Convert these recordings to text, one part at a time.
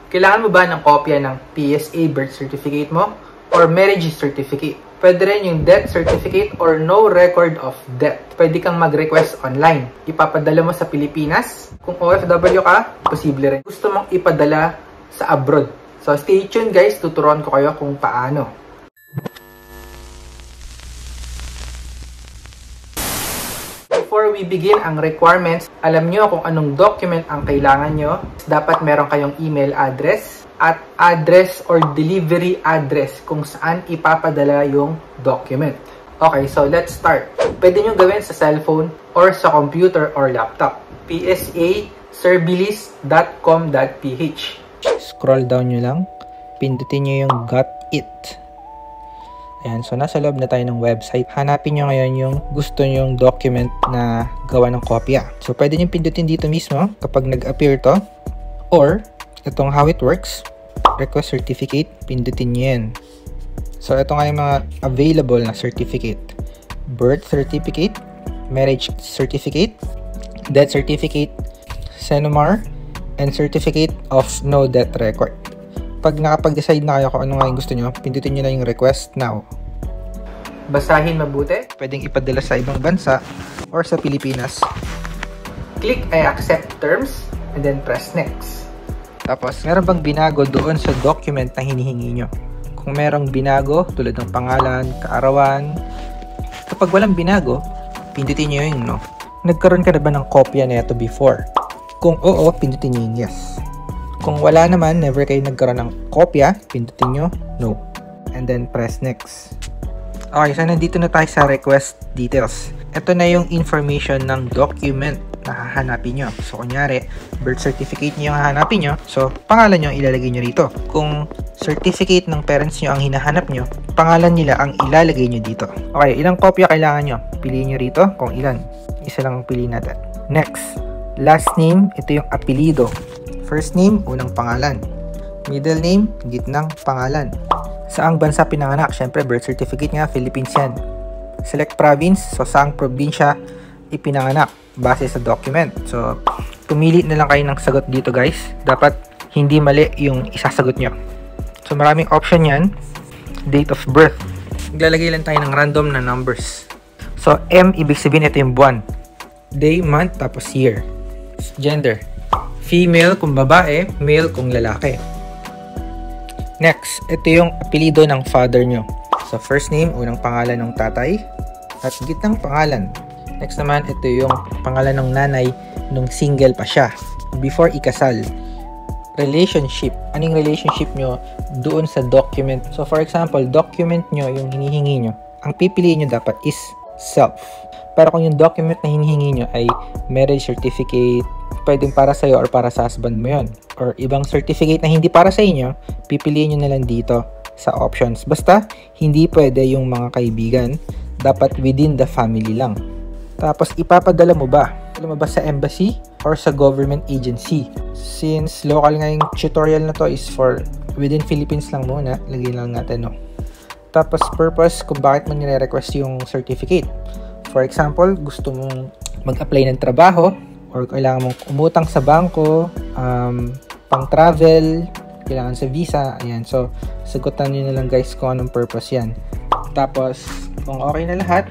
Kailangan mo ba ng kopya ng PSA birth certificate mo or marriage certificate? Pwede rin yung death certificate or no record of death. Pwede kang mag-request online. Ipapadala mo sa Pilipinas. Kung OFW ka, posible rin. Gusto mong ipadala sa abroad. So stay tuned guys, tuturuan ko kayo kung paano. Before we begin ang requirements, alam nyo kung anong document ang kailangan nyo. Dapat meron kayong email address at address or delivery address kung saan ipapadala yung document. Okay, so let's start. Pwede nyo gawin sa cellphone or sa computer or laptop. psa.servilis.com.ph. Scroll down nyo lang. Pindutin nyo yung Got It. Ayan, so nasa loob na tayo ng website. Hanapin nyo ngayon yung gusto nyong document na gawa ng kopya. So pwede nyo pindutin dito mismo kapag nag-appear to. Or, itong how it works, request certificate, pindutin nyo yan. So ito nga yung mga available na certificate. Birth certificate, marriage certificate, death certificate, Senomar, and certificate of no death record. Pag nakapag-decide na kayo kung ano nga yung gusto nyo, pindutin nyo na yung request now. Basahin mabuti. Pwedeng ipadala sa ibang bansa or sa Pilipinas. Click I accept terms and then press next. Tapos, meron bang binago doon sa document na hinihingi nyo? Kung merong binago, tulad ng pangalan, kaarawan, kapag walang binago, pindutin nyo yung no. Nagkaroon ka na ba ng kopya na ito before? Kung oo, pindutin nyo yung yes. Kung wala naman, never kayo nagkaroon ng kopya, pindutin nyo no. And then press next. Okay, so nandito na tayo sa request details. Ito na yung information ng document na hahanapin nyo. So, kunyari, birth certificate nyo yung hahanapin nyo. So, pangalan nyo ilalagay nyo rito. Kung certificate ng parents nyo ang hinahanap nyo, pangalan nila ang ilalagay nyo dito. Okay, ilang kopya kailangan nyo? Piliin nyo rito kung ilan. Isa lang ang piliin natin. Next, last name, ito yung apelido. First name, unang pangalan. Middle name, gitnang pangalan. Saang bansa pinanganak? Syempre, birth certificate nga, Philippines yan. Select province, so saang probinsya ipinanganak base sa document. So, pumili na lang kayo ng sagot dito guys. Dapat hindi mali yung isasagot nyo. So, maraming option yan. Date of birth. Maglalagay lang tayo ng random na numbers. So, M, ibig sabihin ito yung buwan. Day, month, tapos year. Gender. Female kung babae, male kung lalaki. Next, ito yung apelido ng father nyo. So, first name, unang pangalan ng tatay, at gitnang pangalan. Next naman, ito yung pangalan ng nanay nung single pa siya, before ikasal. Relationship. Anong relationship nyo doon sa document? So, for example, document nyo, yung hinihingi nyo, ang pipiliin nyo dapat is self. Pero kung yung document na hinihingi nyo ay marriage certificate, pwedeng para sa'yo or para sa husband mo yun. Or ibang certificate na hindi para sa inyo, pipiliin nyo na lang dito sa options. Basta, hindi pwede yung mga kaibigan. Dapat within the family lang. Tapos, ipapadala mo ba? Ipapadala mo ba sa embassy or sa government agency? Since local nga yung tutorial na to is for within Philippines lang muna, lagyan lang natin, no? Tapos, purpose kung bakit mo nire-request yung certificate. For example, gusto mong mag-apply ng trabaho or kailangan mong umutang sa bangko, pang-travel, kailangan sa visa, ayan. So, sagutan nyo na lang guys kung anong purpose yan. Tapos, kung okay na lahat,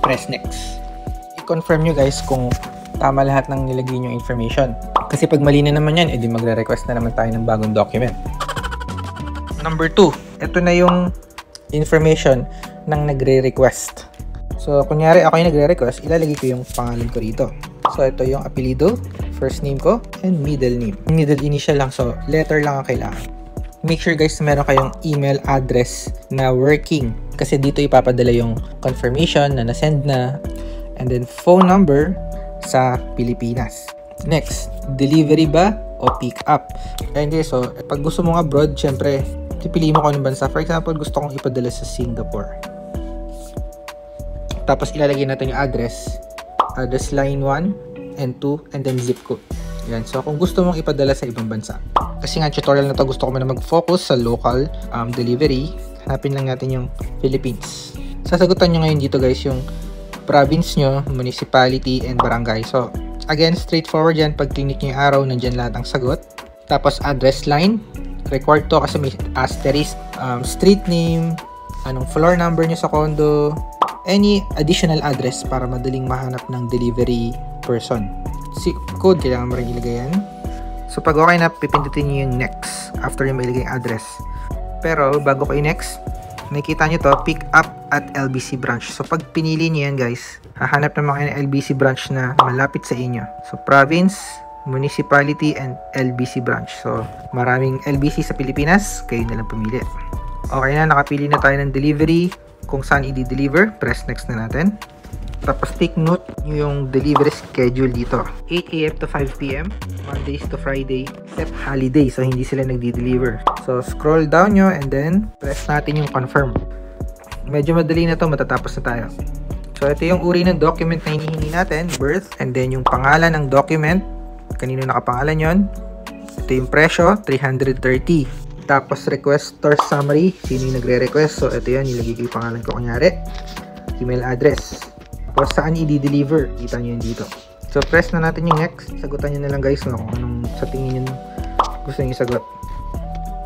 press next. I-confirm nyo guys kung tama lahat ng nilagay nyo information. Kasi pag mali na naman yan, edi magre-request na naman tayo ng bagong document. Number 2, ito na yung information ng nagre-request. So, kunyari ako yung nagre-request, ilalagay ko yung pangalan ko rito. So, ito yung apelido, first name ko, and middle name. Middle initial lang, so letter lang ang kailangan. Make sure guys na meron kayong email address na working. Kasi dito ipapadala yung confirmation na nasend na. And then, phone number sa Pilipinas. Next, delivery ba o pick up? And so, pag gusto mong abroad, syempre, pipili mo kung anong bansa. For example, gusto kong ipadala sa Singapore. Tapos, ilalagay natin yung address line 1 and 2 and then zip code. Yan. So, kung gusto mong ipadala sa ibang bansa. Kasi nga, tutorial na to, gusto ko muna mag-focus sa local delivery. Hanapin lang natin yung Philippines. Sasagutan nyo ngayon dito guys yung province nyo, municipality, and barangay. So, again, straightforward yan. Pag click nyo yung arrow, nandyan lahat ang sagot. Tapos address line, required to kasi may asterisk, street name, anong floor number nyo sa condo, any additional address para madaling mahanap ng delivery person. Si code, kailangan mo rin ilagay yan. So pag okay na, pipindutin nyo yung next after yung mailagay yung address. Pero bago ko i-next, nakikita nyo to, pick up at LBC branch. So pag pinili nyo yan guys, hahanap naman kayo ng LBC branch na malapit sa inyo. So province, municipality, and LBC branch. So maraming LBC sa Pilipinas, kayo na lang pumili. Okay na, nakapili na tayo ng delivery, kung saan i-deliver, press next na natin. Tapos take note nyo yung delivery schedule dito. 8 AM to 5 PM, Mondays to Friday, except holiday, so hindi sila nagdi-deliver. So scroll down nyo and then press natin yung confirm. Medyo madali na to, matatapos na tayo. So ito yung uri ng document na hinihingi natin, birth, and then yung pangalan ng document, kanino nakapangalan yon. Ito yung presyo, 330. Tapos requestor summary, sino yung nagre-request. So ito yan, nilagay ko yung pangalan ko kunyari. Email address. Tapos saan i-deliver, kita nyo yun dito. So press na natin yung next. Sagutan nyo na lang guys kung anong sa tingin nyo gusto nyo sagot.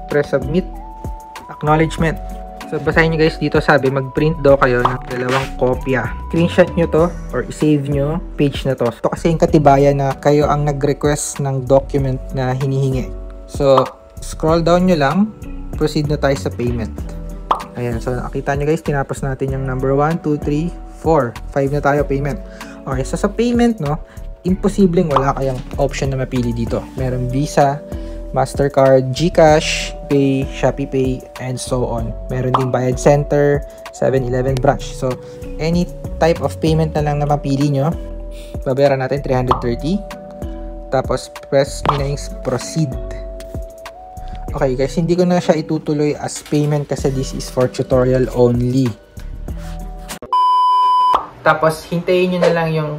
Press submit. Acknowledgement. So basahin nyo guys dito, sabi mag-print daw kayo ng 2 kopya. Screenshot nyo to or i-save nyo page na to. Ito kasi yung katibayan na kayo ang nag-request ng document na hinihingi. So scroll down nyo lang, proceed na tayo sa payment. Ayan, so nakita nyo guys, tinapos natin yung number 1, 2, 3, 4, 5 na tayo payment. Okay, so sa payment, no, imposibleng wala kayang option na mapili dito. Meron Visa, Mastercard, GCash, Pay, ShopeePay, and so on. Meron ding Bayad Center, 7-Eleven branch. So any type of payment na lang na mapili nyo, babayaran natin 330. Tapos press nyo na yung proceed. Okay guys, hindi ko na siya itutuloy as payment kasi this is for tutorial only. Tapos hintayin nyo na lang yung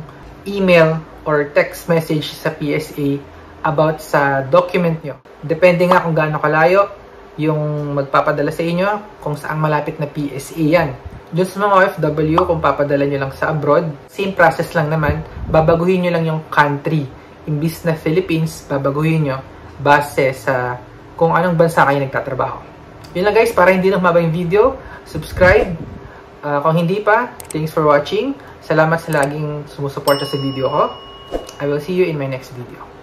email or text message sa PSA about sa document nyo. Depende nga kung gaano kalayo yung magpapadala sa inyo, kung saang malapit na PSA yan. Dun sa mga OFW, kung papadala nyo lang sa abroad, same process lang naman, babaguhin nyo lang yung country. Imbis na Philippines, babaguhin nyo base sa kung anong bansa kayo nagtatrabaho. Yun lang guys, para hindi na humaba yung video, subscribe. Kung hindi pa, thanks for watching. Salamat sa laging sumusuporta sa video ko. I will see you in my next video.